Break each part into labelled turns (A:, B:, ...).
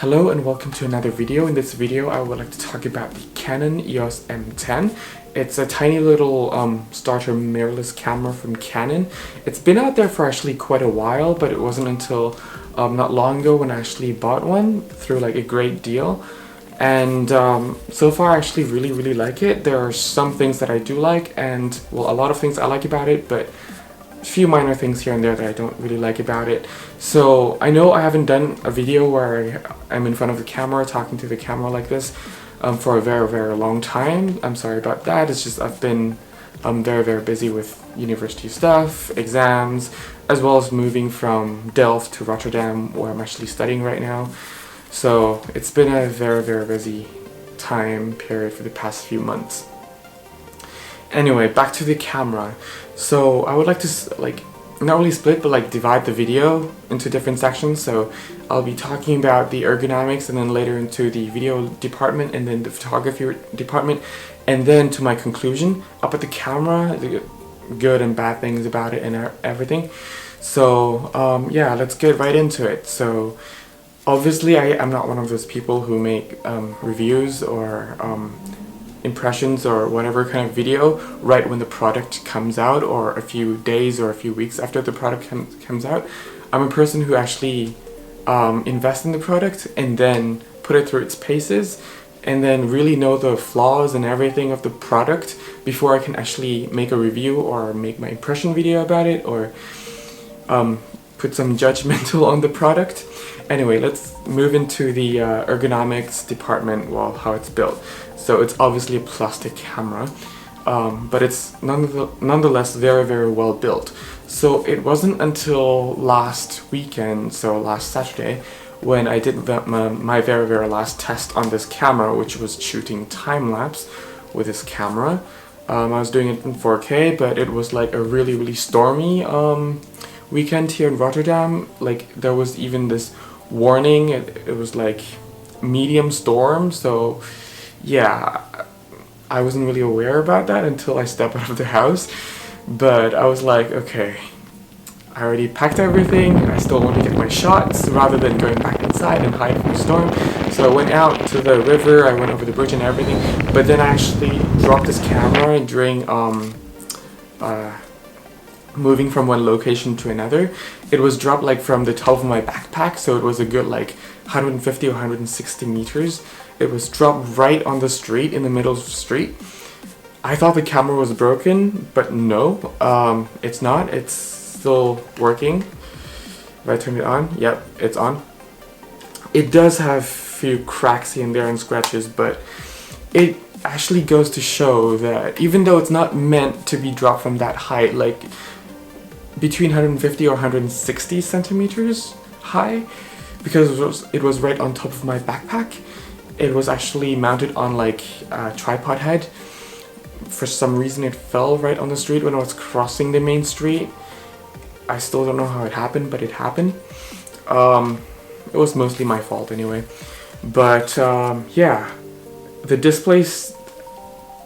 A: Hello and welcome to another video. In this video I would like to talk about the Canon Eos M10. It's a tiny little starter mirrorless camera from Canon. It's been out there for actually quite a while, but it wasn't until not long ago when I actually bought one through like a great deal. And so far I actually really like it. There are some things that I do like, and well, a lot of things I like about it, but a few minor things here and there that I don't really like about it. So I know I haven't done a video where I'm in front of the camera talking to the camera like this for a very long time. I'm sorry about that. It's just I've been very busy with university stuff, exams, as well as moving from Delft to Rotterdam, where I'm actually studying right now. So it's been a very busy time period for the past few months. Anyway, back to the camera. So I would like to not really split, but like divide the video into different sections. So I'll be talking about the ergonomics, and then later into the video department, and then the photography department, and then to my conclusion. I'll put the camera, the good and bad things about it, and everything. So yeah, let's get right into it. So obviously I'm not one of those people who make reviews or impressions or whatever kind of video right when the product comes out, or a few days or a few weeks after the product comes out. I'm a person who actually invests in the product and then put it through its paces, and then really know the flaws and everything of the product before I can actually make a review or make my impression video about it, or put some judgmental on the product. Anyway, let's move into the ergonomics department, well, how it's built. So it's obviously a plastic camera, but it's nonetheless very well built. So it wasn't until last weekend, so last Saturday, when I did my very last test on this camera, which was shooting time-lapse with this camera. I was doing it in 4K, but it was like a really stormy weekend here in Rotterdam. Like, there was even this warning, it was like medium storm, so yeah, I wasn't really aware about that until I stepped out of the house. But I was like, okay, I already packed everything, I still want to get my shots rather than going back inside and hide from the storm. So I went out to the river, I went over the bridge and everything, but then I actually dropped this camera during moving from one location to another. It was dropped like from the top of my backpack, so it was a good like 150 or 160 meters. It was dropped right on the street, in the middle of the street. I thought the camera was broken, but no, it's not. It's still working. If I turn it on, yep, it's on. It does have a few cracks here and there and scratches, but it actually goes to show that even though it's not meant to be dropped from that height, like between 150 or 160 centimeters high, because it was right on top of my backpack. It was actually mounted on like a tripod head. For some reason it fell right on the street when I was crossing the main street. I still don't know how it happened, but it happened. It was mostly my fault anyway. But yeah, the display,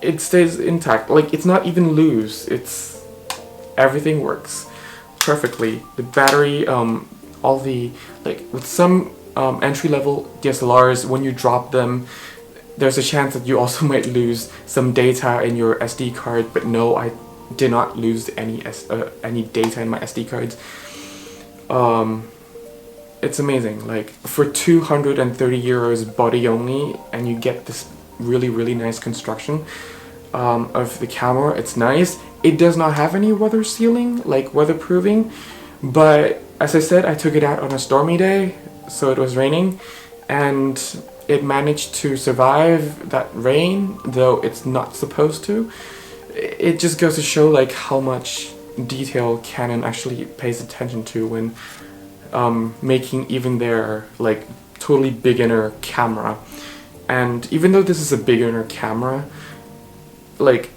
A: it stays intact. Like, it's not even loose. Everything works perfectly. The battery, all the, like with some entry-level DSLRs, when you drop them, there's a chance that you also might lose some data in your SD card, but no, I did not lose any data in my SD cards. it's amazing. Like for 230 euros body only, and you get this really nice construction of the camera. It's nice. It does not have any weather sealing, like weatherproofing, but as I said, I took it out on a stormy day, so it was raining, and it managed to survive that rain, though it's not supposed to. It just goes to show like how much detail Canon actually pays attention to when making even their like totally beginner camera. And even though this is a beginner camera, like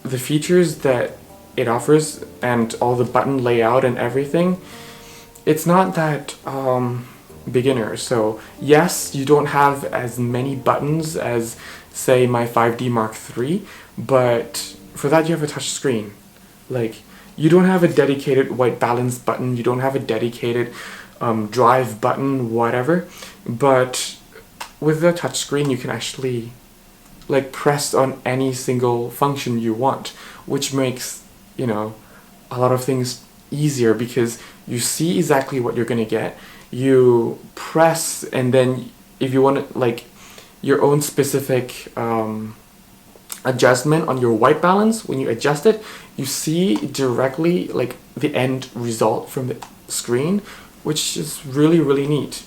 A: the features that it offers and all the button layout and everything, it's not that beginner. So yes, you don't have as many buttons as say my 5D Mark III, but for that you have a touch screen. Like you don't have a dedicated white balance button, you don't have a dedicated drive button, whatever, but with the touch screen you can actually like press on any single function you want, which makes, you know, a lot of things easier because you see exactly what you're gonna get. You press, and then if you want like your own specific adjustment on your white balance, when you adjust it, you see directly like the end result from the screen, which is really neat.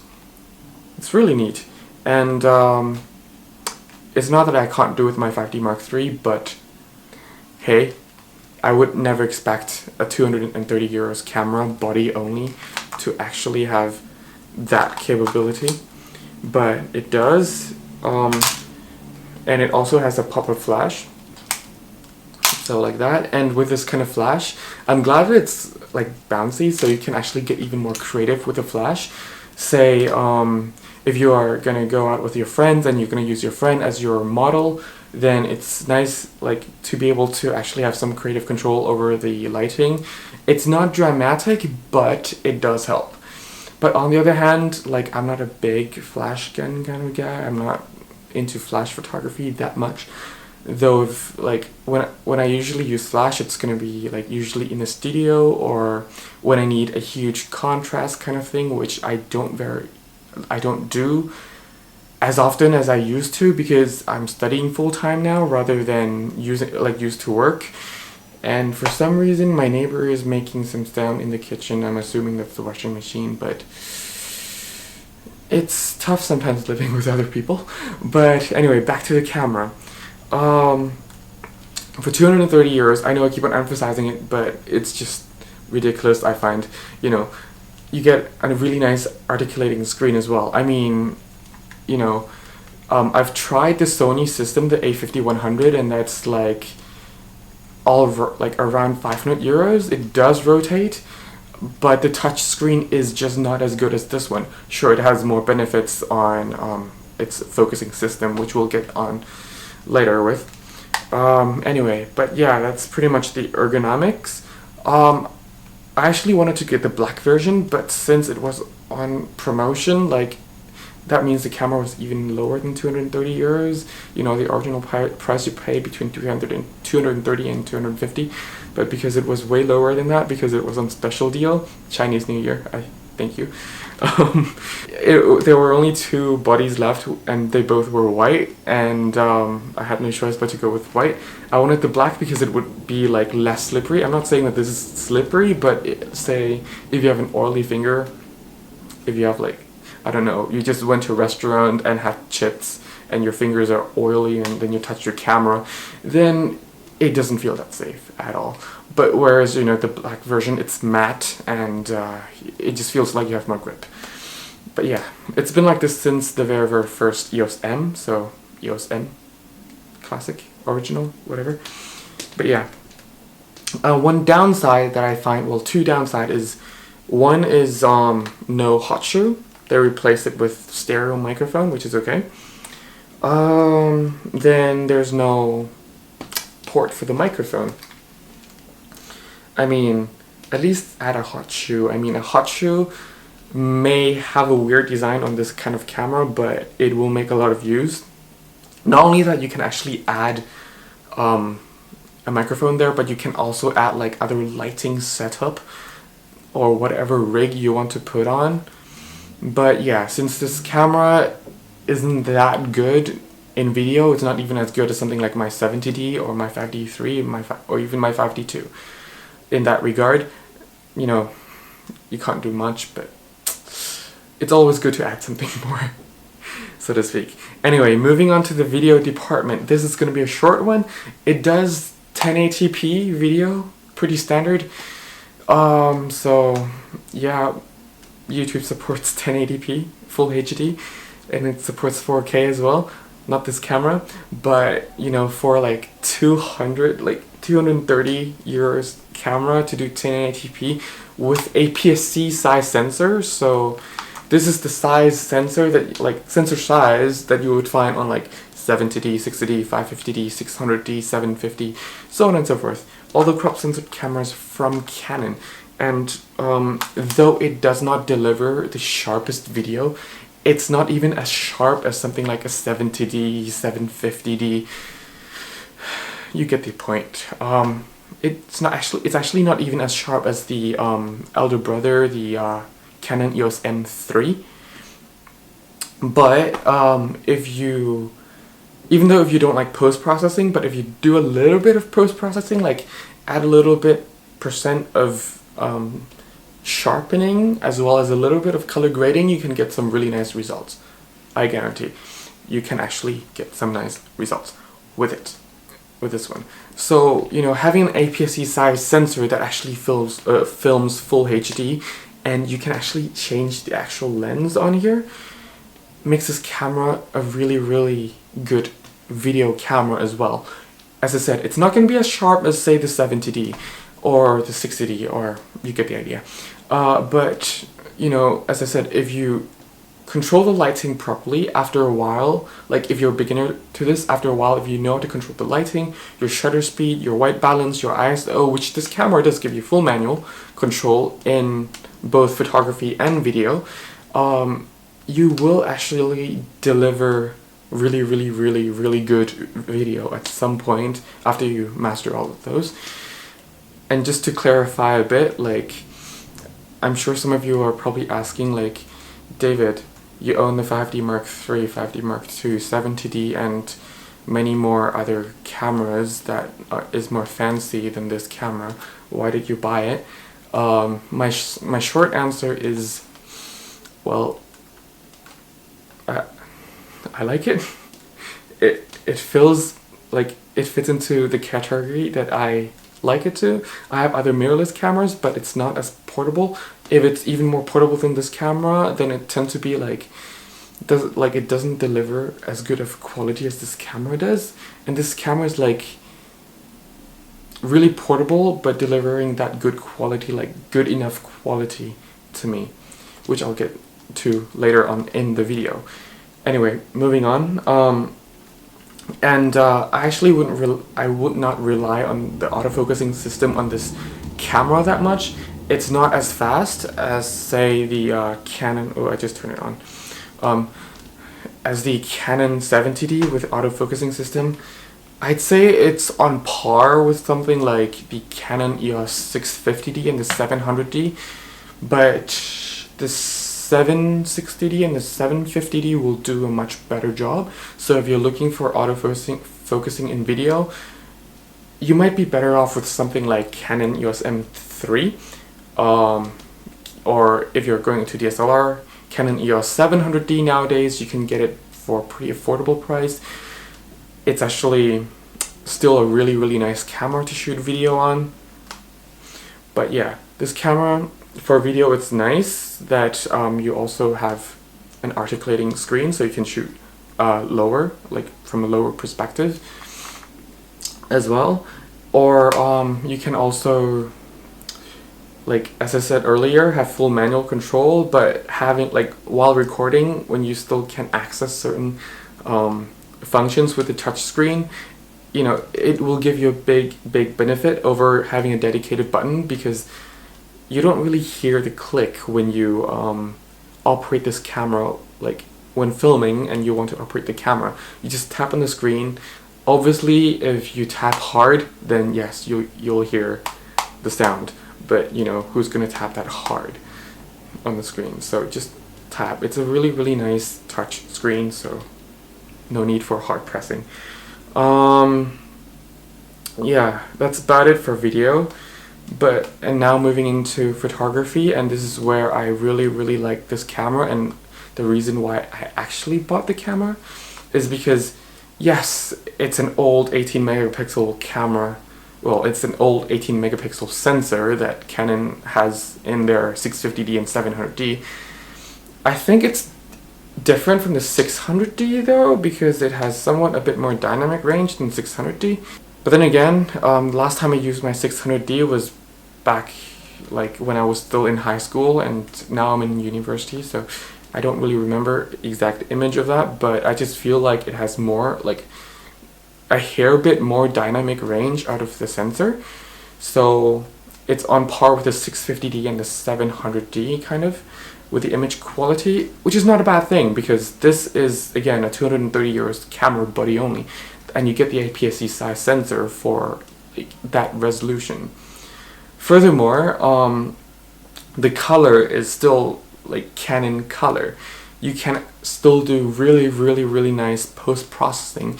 A: It's really neat. And it's not that I can't do it with my 5D Mark III, but hey, I would never expect a 230 euros camera, body only, to actually have that capability. But it does, and it also has a pop-up flash, so like that. And with this kind of flash, I'm glad that it's like bouncy, so you can actually get even more creative with the flash. Say if you are gonna go out with your friends and you're gonna use your friend as your model, then it's nice like to be able to actually have some creative control over the lighting. It's not dramatic, but it does help. But on the other hand, like I'm not a big flash gun kind of guy. I'm not into flash photography that much. Though if, like when I usually use flash, it's gonna be like usually in a studio or when I need a huge contrast kind of thing, which I don't do as often as I used to because I'm studying full-time now rather than used to work. And for some reason my neighbor is making some sound in the kitchen. I'm assuming that's the washing machine, but it's tough sometimes living with other people. But anyway, back to the camera. For 230 euros, I know I keep on emphasizing it, but it's just ridiculous. I find, you know, you get a really nice articulating screen as well. I mean, you know, I've tried the Sony system, the A5100, and that's like around 500 euros. It does rotate, but the touch screen is just not as good as this one. Sure, it has more benefits on its focusing system, which we'll get on later with. Anyway, but yeah, that's pretty much the ergonomics. I actually wanted to get the black version, but since it was on promotion, like that means the camera was even lower than 230 euros. You know, the original price you pay between 230 and 250, but because it was way lower than that, because it was on special deal, Chinese New Year, thank you. There were only two bodies left, and they both were white, and I had no choice but to go with white. I wanted the black because it would be like less slippery. I'm not saying that this is slippery, but say if you have an oily finger, if you have like, I don't know, you just went to a restaurant and had chips and your fingers are oily and then you touch your camera, then it doesn't feel that safe at all. But whereas, you know, the black version, it's matte and it just feels like you have more grip. But yeah, it's been like this since the very first Eos M, so Eos M, classic, original, whatever. But yeah, one downside that I find, well, two downside is, one is no hot shoe. They replaced it with stereo microphone, which is okay. Then there's no port for the microphone. I mean, at least add a hot shoe. I mean, a hot shoe may have a weird design on this kind of camera, but it will make a lot of use. Not only that, you can actually add a microphone there, but you can also add like other lighting setup or whatever rig you want to put on. But yeah, since this camera isn't that good in video, it's not even as good as something like my 70D or my 5D3 or even my 5D2. In that regard, you know, you can't do much, but it's always good to add something more, so to speak. Anyway, moving on to the video department. This is going to be a short one. It does 1080p video, pretty standard. So yeah, YouTube supports 1080p full HD, and it supports 4K as well. Not this camera, but you know, for like 230 euros camera to do 1080p with APS-C size sensor. So this is the size sensor that, like, sensor size that you would find on like 70D, 60D, 550D, 600D, 750, so on and so forth. All the crop sensored cameras from Canon. And though it does not deliver the sharpest video, it's not even as sharp as something like a 70D, 750D. You get the point. It's actually not even as sharp as the elder brother, the Canon Eos M3. But even though if you don't like post-processing, but if you do a little bit of post-processing, like add a little bit % of sharpening as well as a little bit of color grading, you can get some really nice results. I guarantee you can actually get some nice results with it, with this one. So, you know, having an APS-C size sensor that actually films full HD, and you can actually change the actual lens on here, makes this camera a really, really good video camera as well. As I said, it's not going to be as sharp as, say, the 70D or the 60D, or you get the idea. But, you know, as I said, if you control the lighting properly, after a while, like if you're a beginner to this, after a while, if you know how to control the lighting, your shutter speed, your white balance, your ISO, which this camera does give you full manual control in both photography and video, you will actually deliver really, really, really, really good video at some point after you master all of those. And just to clarify a bit, like, I'm sure some of you are probably asking, like, David, you own the 5D Mark III, 5D Mark II, 70D, and many more other cameras that is more fancy than this camera. Why did you buy it? My short answer is, well, I like it. It feels like it fits into the category that I like it to. I have other mirrorless cameras, but it's not as portable. If it's even more portable than this camera, then it tends to be like, it doesn't deliver as good of quality as this camera does. And this camera is like really portable, but delivering that good quality, like good enough quality to me, which I'll get to later on in the video. Anyway, moving on. I actually would not rely on the autofocusing system on this camera that much. It's not as fast as, say, the Canon. Oh, I just turned it on. As the Canon 70D with autofocusing system. I'd say it's on par with something like the Canon EOS 650D and the 700D, but the 760D and the 750D will do a much better job. So if you're looking for autofocusing in video, you might be better off with something like Canon EOS M3, or if you're going to DSLR, Canon EOS 700D nowadays, you can get it for a pretty affordable price. It's actually still a really, really nice camera to shoot video on. But yeah, this camera, for video, it's nice that you also have an articulating screen, so you can shoot lower, like from a lower perspective as well. Or you can also, like as I said earlier, have full manual control, but having, like, while recording, when you still can access certain functions with the touch screen, you know, it will give you a big benefit over having a dedicated button, because you don't really hear the click when you operate this camera, like when filming and you want to operate the camera. You just tap on the screen. Obviously, if you tap hard, then yes, you'll hear the sound, but you know, who's gonna tap that hard on the screen? So just tab. It's a really nice touch screen, so no need for hard pressing. Yeah, that's about it for video. And now moving into photography, and this is where I really like this camera, and the reason why I actually bought the camera is because, yes, it's an old 18 megapixel camera. Well, it's an old 18 megapixel sensor that Canon has in their 650D and 700D. I think it's different from the 600D though, because it has somewhat a bit more dynamic range than 600D. But then again, last time I used my 600D was back like when I was still in high school, and now I'm in university, so I don't really remember exact image of that, but I just feel like it has more, like a hair bit more dynamic range out of the sensor. So it's on par with the 650D and the 700D kind of with the image quality, which is not a bad thing because this is again a €230 camera body only, and you get the APS-C size sensor for that resolution. Furthermore, the color is still like Canon color. You can still do really nice post-processing.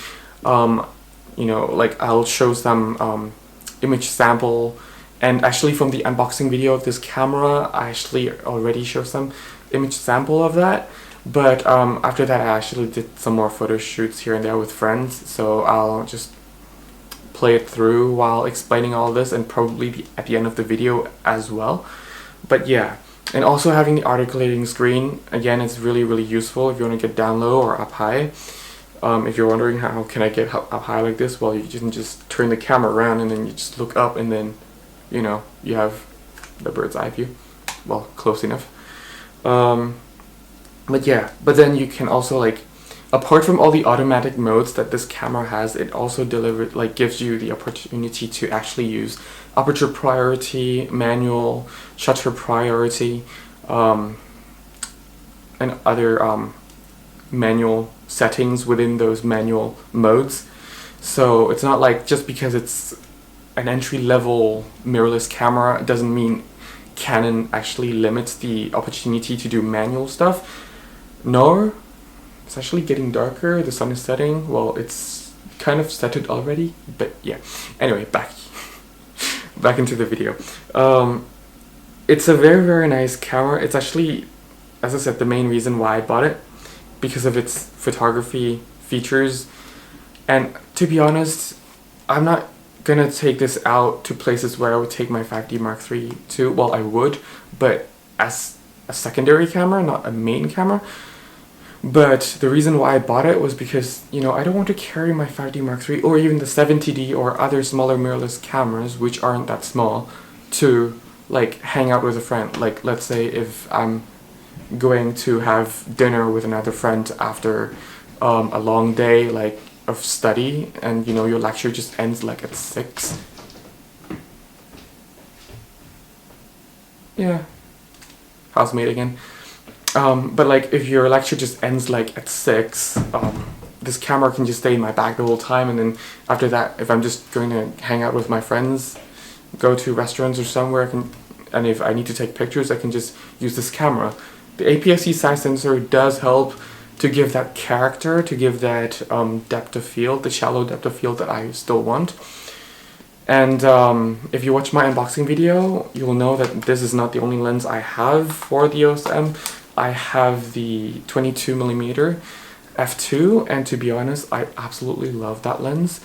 A: You know, like I'll show some image sample, and actually from the unboxing video of this camera I actually already showed some image sample of that, but after that I actually did some more photo shoots here and there with friends, so I'll just play it through while explaining all this, and probably at the end of the video as well. But yeah, and also having the articulating screen, again, it's really useful if you want to get down low or up high. If you're wondering how can I get up high like this, well, you can just turn the camera around and then you just look up, and then, you know, you have the bird's eye view. Well, close enough. But yeah, but then you can also, like, apart from all the automatic modes that this camera has, it also gives you the opportunity to actually use aperture priority, manual, shutter priority, and other manual settings within those manual modes. So it's not like just because it's an entry-level mirrorless camera, it doesn't mean Canon actually limits the opportunity to do manual stuff. No, it's actually getting darker, the sun is setting. Well, it's kind of settled already, but yeah. Anyway, back into the video. It's a very nice camera. It's actually, as I said, the main reason why I bought it, because of its photography features. And to be honest, I'm not gonna take this out to places where I would take my 5D Mark III to. Well, I would, but as a secondary camera, not a main camera. But the reason why I bought it was because, you know, I don't want to carry my 5D Mark III or even the 70D or other smaller mirrorless cameras, which aren't that small, to like hang out with a friend. Like, let's say if I'm going to have dinner with another friend after a long day like of study, and you know your lecture just ends like at 6. Yeah, housemate again. But like if your lecture just ends like at 6, this camera can just stay in my bag the whole time, and then after that, if I'm just going to hang out with my friends, go to restaurants or somewhere, and if I need to take pictures, I can just use this camera. The APS-C size sensor does help to give that character, to give that depth of field, the shallow depth of field that I still want. And if you watch my unboxing video, you'll know that this is not the only lens I have for the Eos M. I have the 22mm f2, and to be honest, I absolutely love that lens.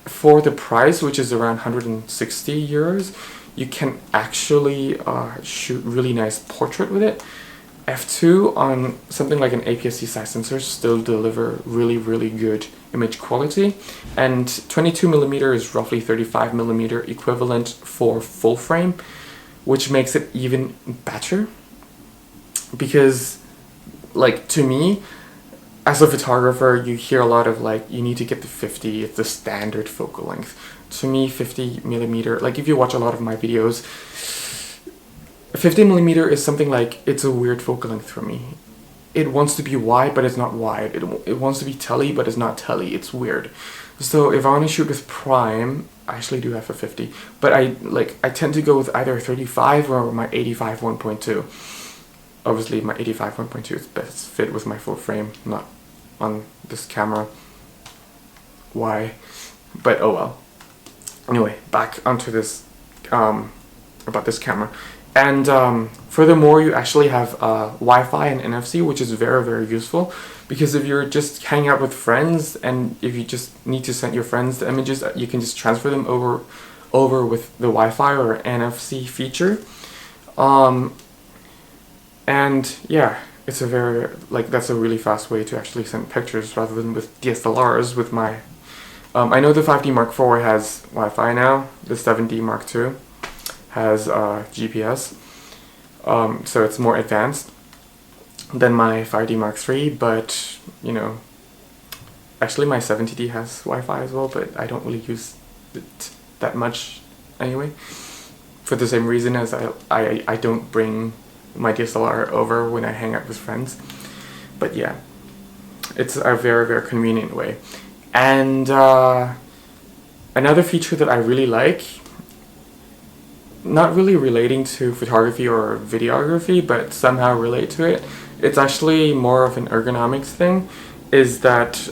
A: For the price, which is around 160 euros, you can actually shoot really nice portrait with it. F2 on something like an APS-C size sensor still deliver really good image quality, and 22mm is roughly 35mm equivalent for full frame, which makes it even better. Because, like, to me, as a photographer, you hear a lot of like, you need to get the 50, it's the standard focal length. To me, 50mm, like if you watch a lot of my videos, 50mm is something like, it's a weird focal length for me. It wants to be wide, but it's not wide. It wants to be tele, but it's not tele. It's weird. So if I want to shoot with prime, I actually do have a 50, but I tend to go with either 35 or my 85 1.2. Obviously my 85 1.2 is best fit with my full frame, not on this camera. Why? But oh well. Anyway, back onto this, about this camera. And furthermore, you actually have Wi-Fi and NFC, which is very, very useful, because if you're just hanging out with friends and if you just need to send your friends the images, you can just transfer them over with the Wi-Fi or NFC feature. And yeah, it's a very, like, that's a really fast way to actually send pictures rather than with DSLRs. With my I know the 5D Mark IV has Wi-Fi now. The 7D Mark II has GPS, so it's more advanced than my 5D Mark III, but you know, actually my 7D has Wi-Fi as well, but I don't really use it that much anyway, for the same reason as I don't bring my DSLR over when I hang out with friends. But yeah, it's a very, very convenient way. And another feature that I really like, not really relating to photography or videography, but somehow relate to it, it's actually more of an ergonomics thing, is that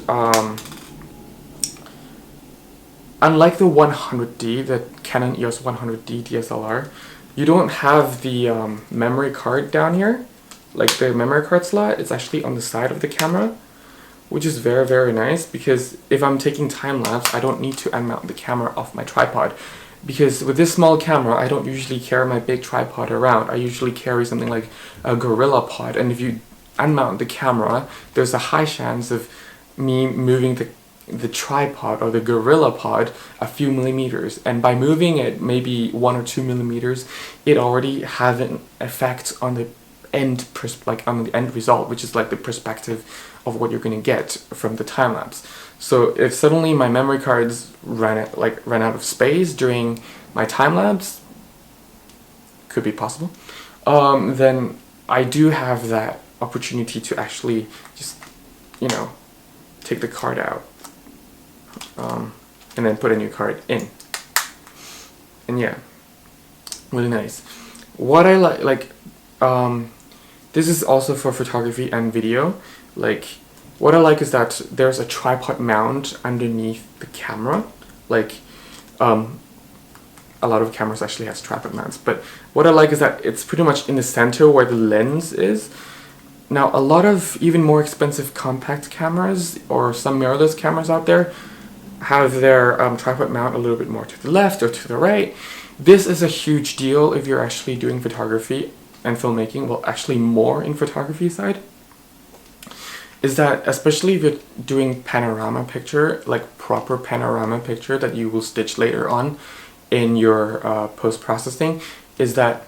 A: unlike the 100D, the Canon EOS 100D DSLR, you don't have the memory card down here, like the memory card slot. It's actually on the side of the camera, which is very, very nice, because if I'm taking time-lapse, I don't need to unmount the camera off my tripod. Because with this small camera, I don't usually carry my big tripod around. I usually carry something like a Gorilla Pod, and if you unmount the camera, there's a high chance of me moving the tripod or the Gorilla Pod a few millimeters, and by moving it maybe 1 or 2 millimeters, it already has an effect on the end on the end result, which is like the perspective of what you're gonna get from the time lapse. So if suddenly my memory cards ran out of space during my time lapse, could be possible, then I do have that opportunity to actually just, you know, take the card out, and then put a new card in. And yeah, really nice. What I like, this is also for photography and video. Like, what I like is that there's a tripod mount underneath the camera. Like, a lot of cameras actually has tripod mounts, but what I like is that it's pretty much in the center where the lens is. Now, a lot of even more expensive compact cameras or some mirrorless cameras out there have their tripod mount a little bit more to the left or to the right. This is a huge deal if you're actually doing photography and filmmaking. Well, actually more in photography side, is that especially if you're doing panorama picture, like proper panorama picture that you will stitch later on in your post-processing, is that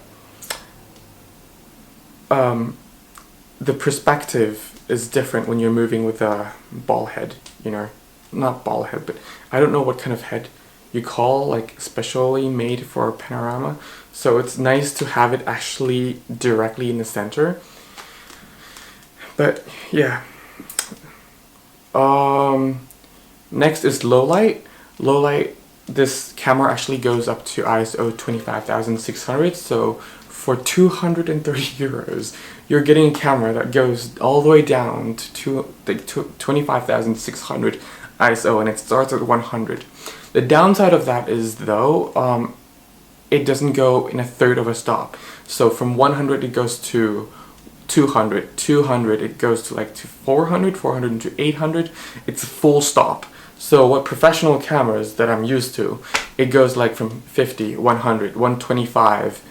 A: the perspective is different when you're moving with a ball head, you know, not ball head, but I don't know what kind of head you call, like specially made for panorama. So it's nice to have it actually directly in the center. But yeah. Next is low light. Low light, this camera actually goes up to ISO 25,600, so for 230 euros, you're getting a camera that goes all the way down to 25,600 ISO, and it starts at 100. The downside of that is, though, it doesn't go in a third of a stop. So from 100 it goes to 200, 200 it goes to like to 400, 400 to 800. It's a full stop. So what professional cameras that I'm used to, it goes like from 50, 100, 125,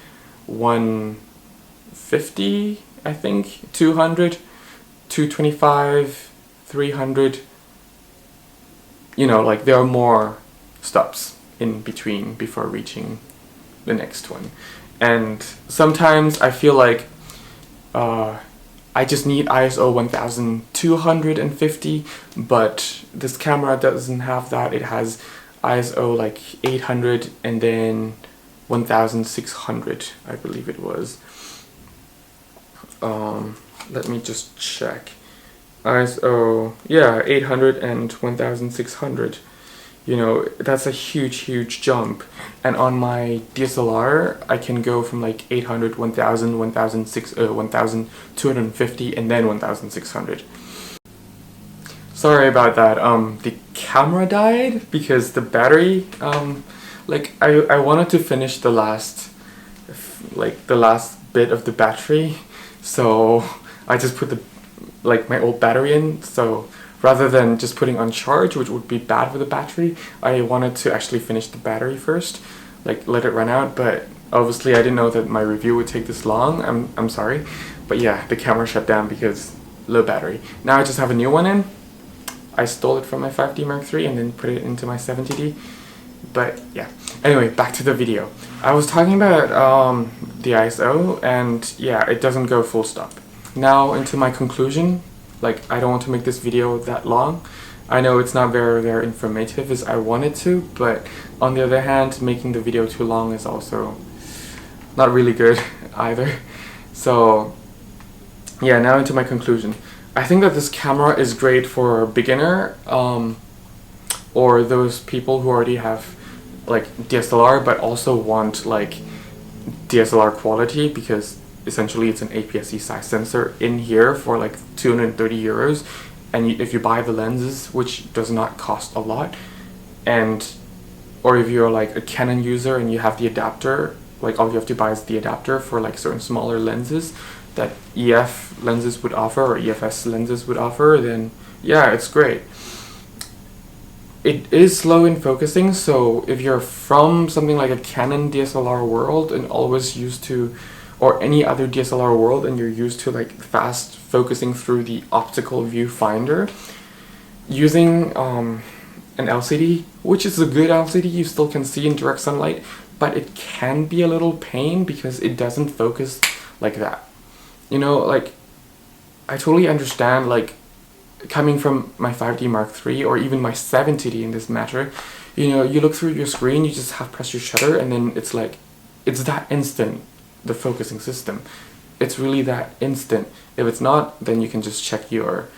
A: 150, I think, 200, 225, 300. You know, like there are more stops in between before reaching the next one. And sometimes I feel like I just need ISO 1250, but this camera doesn't have that. It has ISO like 800 and then 1600, I believe it was. Let me just check. ISO, yeah, 800 and 1600. You know, that's a huge jump. And on my DSLR, I can go from like 800, 1000, 1250, and then 1600. Sorry about that. The camera died because the battery, like I wanted to finish the last bit of the battery, so I just put my old battery in. So rather than just putting on charge, which would be bad for the battery, I wanted to actually finish the battery first, like let it run out. But obviously I didn't know that my review would take this long. I'm sorry, but yeah, the camera shut down because low battery. Now I just have a new one in. I stole it from my 5D Mark III and then put it into my 70D. But yeah, anyway, back to the video. I was talking about the ISO, and yeah, it doesn't go full stop. Now into my conclusion. Like, I don't want to make this video that long. I know it's not very informative as I wanted to, but on the other hand, making the video too long is also not really good either. So yeah, now into my conclusion. I think that this camera is great for a beginner, or those people who already have like DSLR but also want like DSLR quality, because essentially it's an APS-C size sensor in here for like 230 euros, and if you buy the lenses, which does not cost a lot, or if you're like a Canon user and you have the adapter, like all you have to buy is the adapter for like certain smaller lenses that EF lenses would offer, or EFS lenses would offer, then yeah, it's great. It is slow in focusing, so if you're from something like a Canon DSLR world and always used to, or any other DSLR world, and you're used to like fast focusing through the optical viewfinder, using an LCD, which is a good LCD, you still can see in direct sunlight, but it can be a little pain because it doesn't focus like that. You know, like, I totally understand, like, coming from my 5D Mark III or even my 70D in this matter, you know, you look through your screen, you just have press your shutter, and then it's like, it's that instant, the focusing system. It's really that instant. If it's not, then you can just check your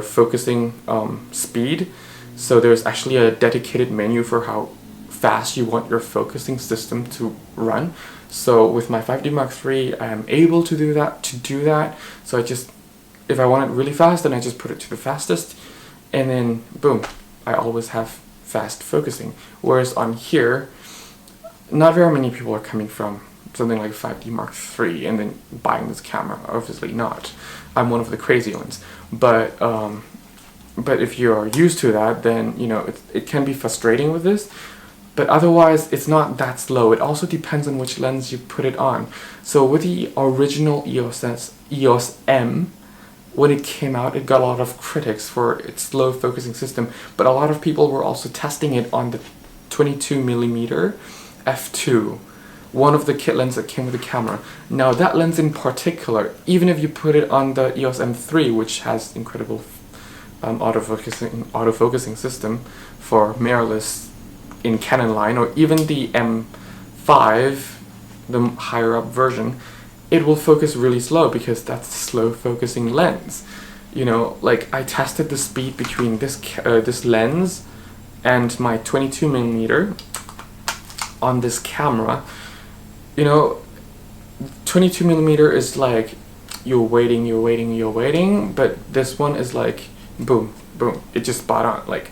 A: focusing speed. So there's actually a dedicated menu for how fast you want your focusing system to run. So with my 5D Mark III, I am able to do that. So if I want it really fast, then I just put it to the fastest, and then boom, I always have fast focusing. Whereas on here, not very many people are coming from something like 5D Mark III and then buying this camera. Obviously not. I'm one of the crazy ones. But if you're used to that, then you know it can be frustrating with this. But otherwise, it's not that slow. It also depends on which lens you put it on. So with the original Eos M, when it came out, it got a lot of critics for its slow focusing system. But a lot of people were also testing it on the 22mm f2, one of the kit lenses that came with the camera. Now that lens in particular, even if you put it on the Eos M3, which has incredible autofocusing system for mirrorless in Canon line, or even the M5, the higher up version, it will focus really slow because that's a slow focusing lens. You know, like I tested the speed between this lens and my 22mm on this camera. You know, 22mm is like you're waiting, but this one is like boom, boom, it just spot on. Like,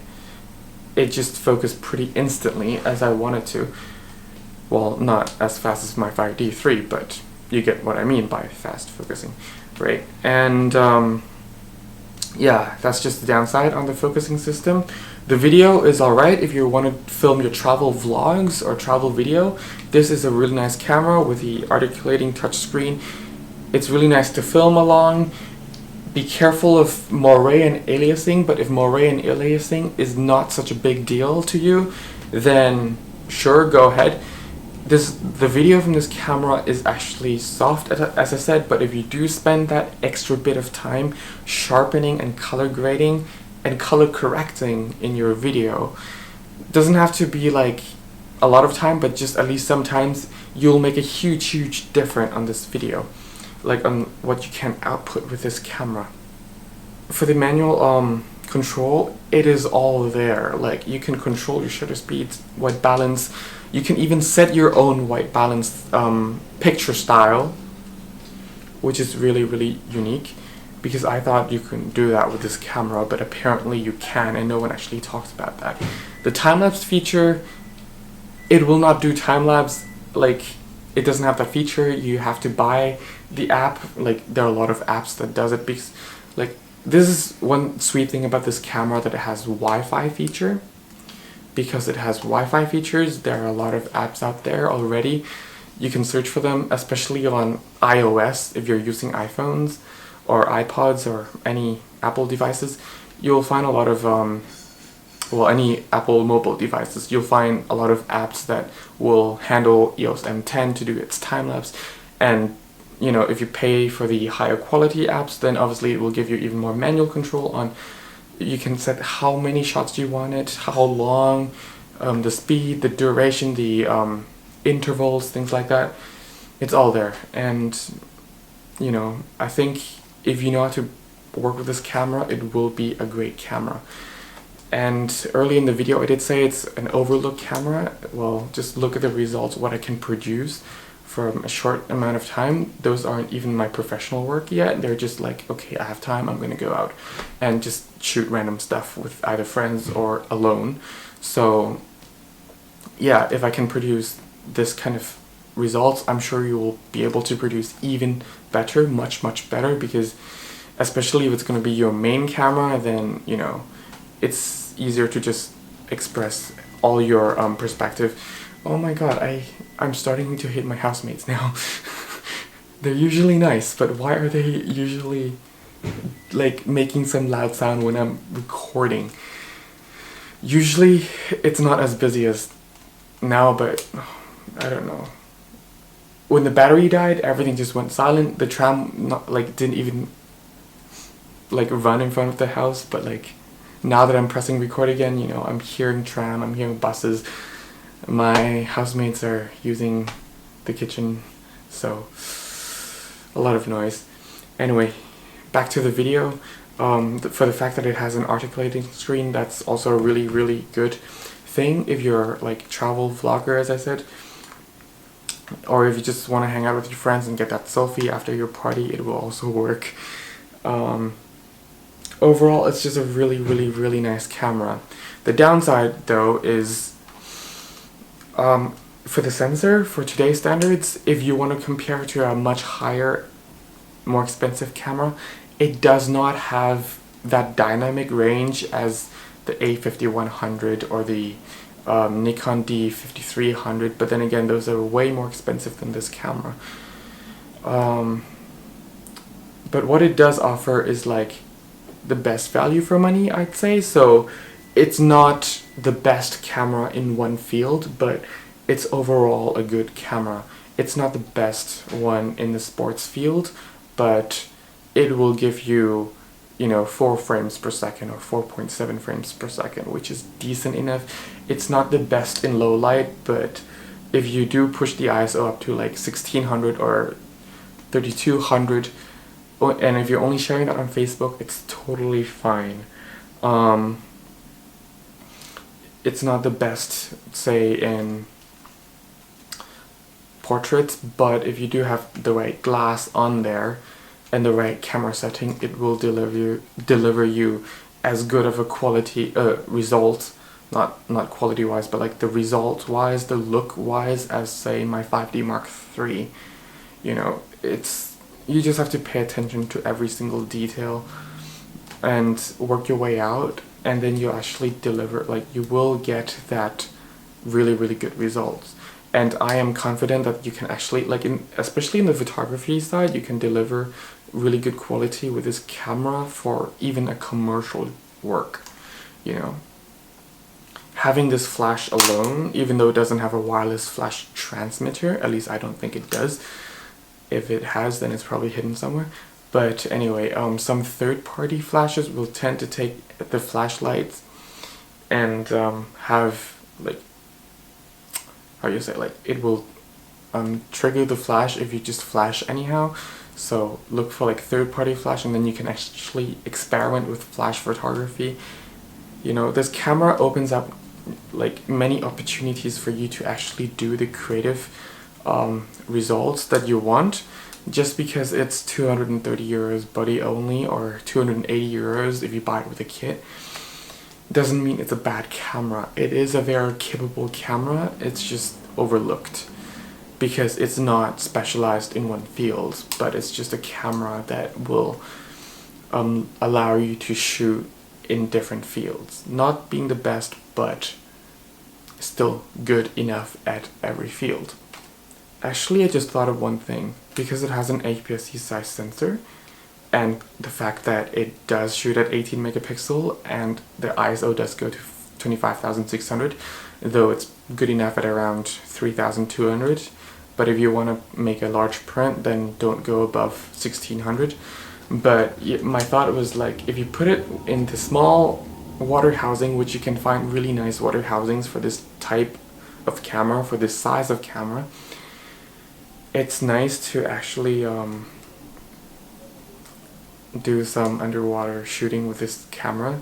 A: it just focused pretty instantly as I wanted to. Well, not as fast as my 5D3, but you get what I mean by fast focusing, right? And yeah, that's just the downside on the focusing system. The video is alright if you want to film your travel vlogs or travel video. This is a really nice camera with the articulating touchscreen. It's really nice to film along. Be careful of moire and aliasing, but if moire and aliasing is not such a big deal to you, then sure, go ahead. The video from this camera is actually soft, as I said, but if you do spend that extra bit of time sharpening and color grading and color correcting in your video, doesn't have to be like a lot of time, but just at least sometimes, you'll make a huge difference on this video, like on what you can output with this camera. For the manual control, it is all there. Like, you can control your shutter speeds, white balance. You can even set your own white balance picture style, which is really, really unique, because I thought you couldn't do that with this camera, but apparently you can, and no one actually talks about that. The time-lapse feature, it will not do time-lapse. Like, it doesn't have that feature. You have to buy the app. Like, there are a lot of apps that does it, because, like, this is one sweet thing about this camera, that it has Wi-Fi feature. Because it has Wi-Fi features, there are a lot of apps out there already. You can search for them, especially on iOS. If you're using iPhones or iPods or any Apple devices, you'll find a lot of any Apple mobile devices, you'll find a lot of apps that will handle EOS M10 to do its time-lapse. And you know, if you pay for the higher quality apps, then obviously it will give you even more manual control on, you can set how many shots you want it, how long, the speed, the duration, the intervals, things like that. It's all there. And you know, I think if you know how to work with this camera, it will be a great camera. And early in the video I did say it's an overlook camera. Well, just look at the results, what I can produce from a short amount of time. Those aren't even my professional work yet. They're just like, okay, I have time, I'm gonna go out and just shoot random stuff with either friends or alone. So yeah, if I can produce this kind of results, I'm sure you will be able to produce even better, much better, because especially if it's going to be your main camera, then you know, it's easier to just express all your perspective. Oh my god, I'm starting to hate my housemates now. They're usually nice, but why are they usually like making some loud sound when I'm recording? Usually it's not as busy as now, but I don't know. When the battery died, everything just went silent. The tram didn't even like run in front of the house, but like now that I'm pressing record again, you know, I'm hearing tram, I'm hearing buses. My housemates are using the kitchen, so a lot of noise. Anyway, back to the video. For the fact that it has an articulating screen, that's also a really good thing if you're like travel vlogger, as I said, or if you just want to hang out with your friends and get that selfie after your party, it will also work. Overall, it's just a really nice camera. The downside though is for the sensor, for today's standards, if you want to compare to a much higher, more expensive camera, it does not have that dynamic range as the A5100 or the Nikon D5300, but then again, those are way more expensive than this camera. But what it does offer is like the best value for money, I'd say. So it's not the best camera in one field, but it's overall a good camera. It's not the best one in the sports field, but it will give you, you know, 4 frames per second or 4.7 frames per second, which is decent enough. It's not the best in low light, but if you do push the ISO up to like 1600 or 3200, and if you're only sharing that on Facebook, it's totally fine. It's not the best, say, in portraits, but if you do have the right glass on there and the right camera setting, it will deliver you as good of a quality result, not quality wise, but like the result wise, the look wise, as say my 5D Mark III. You know, you just have to pay attention to every single detail and work your way out, and then you actually deliver, like you will get that really good results. And I am confident that you can actually, like especially in the photography side, you can deliver really good quality with this camera for even a commercial work. You know, having this flash alone, even though it doesn't have a wireless flash transmitter, at least I don't think it does. If it has, then it's probably hidden somewhere. But anyway, some third-party flashes will tend to take the flashlights and have like, how you say, like it will trigger the flash if you just flash anyhow. So look for like third-party flash, and then you can actually experiment with flash photography. You know, this camera opens up like many opportunities for you to actually do the creative results that you want. Just because it's 230 euros body only, or 280 euros if you buy it with a kit, doesn't mean it's a bad camera. It is a very capable camera. It's just overlooked because it's not specialized in one field, but it's just a camera that will allow you to shoot in different fields. Not being the best, but still good enough at every field. Actually, I just thought of one thing. Because it has an APS-C size sensor, and the fact that it does shoot at 18 megapixel and the ISO does go to 25,600, though it's good enough at around 3,200. But if you want to make a large print, then don't go above 1600. But my thought was like, if you put it in the small water housing, which you can find really nice water housings for this type of camera, for this size of camera, it's nice to actually do some underwater shooting with this camera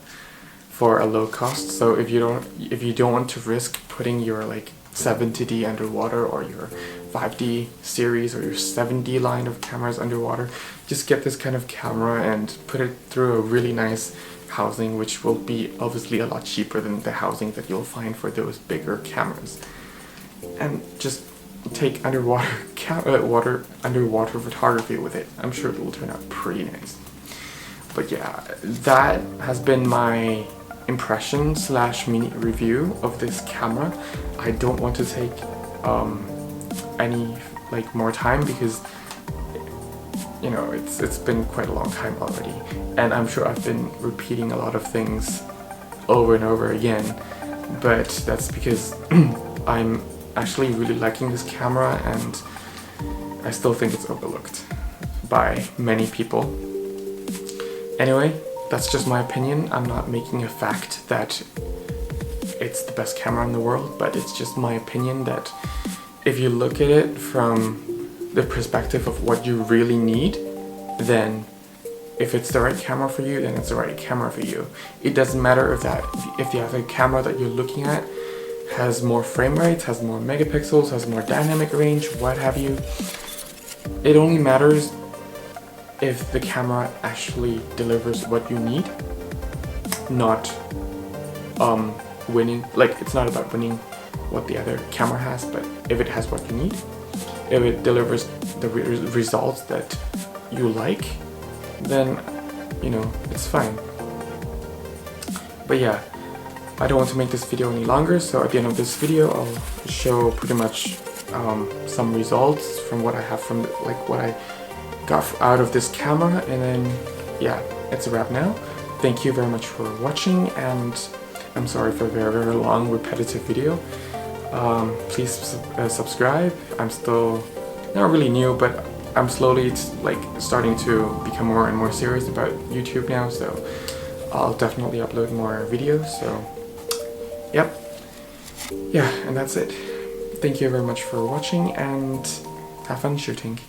A: for a low cost. So if you don't want to risk putting your like 70D underwater, or your 5D series, or your 7D line of cameras underwater, just get this kind of camera and put it through a really nice housing, which will be obviously a lot cheaper than the housing that you'll find for those bigger cameras. And just take underwater photography with it. I'm sure it will turn out pretty nice. But yeah, that has been my impression / mini review of this camera. I don't want to take any like more time, because you know it's been quite a long time already, and I'm sure I've been repeating a lot of things over and over again, but that's because I'm actually really liking this camera, and I still think it's overlooked by many people. Anyway, that's just my opinion. I'm not making a fact that it's the best camera in the world, but it's just my opinion that if you look at it from the perspective of what you really need, then if it's the right camera for you, then it's the right camera for you. It doesn't matter if you have a camera that you're looking at has more frame rates, has more megapixels, has more dynamic range, what have you. It only matters if the camera actually delivers what you need, not winning. Like, it's not about winning what the other camera has, but if it has what you need, if it delivers the results that you like, then you know it's fine. But yeah, I don't want to make this video any longer, so at the end of this video I'll show pretty much some results from what I have from what I got out of this camera, and then yeah, it's a wrap now. Thank you very much for watching, and I'm sorry for a very long repetitive video. Please subscribe. I'm still not really new, but I'm slowly starting to become more and more serious about YouTube now, so I'll definitely upload more videos. So yep, yeah, and that's it. Thank you very much for watching, and have fun shooting.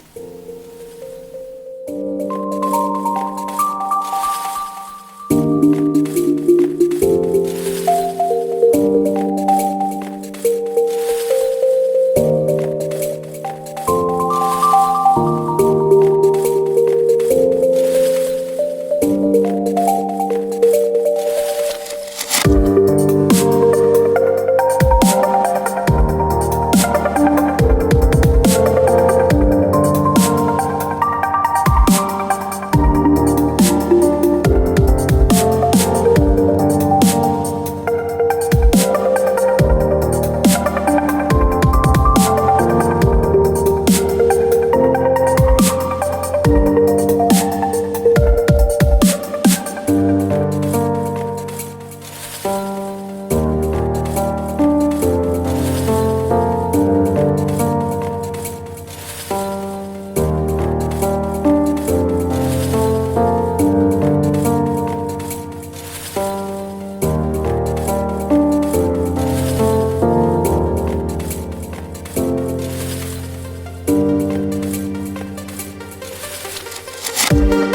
A: bye.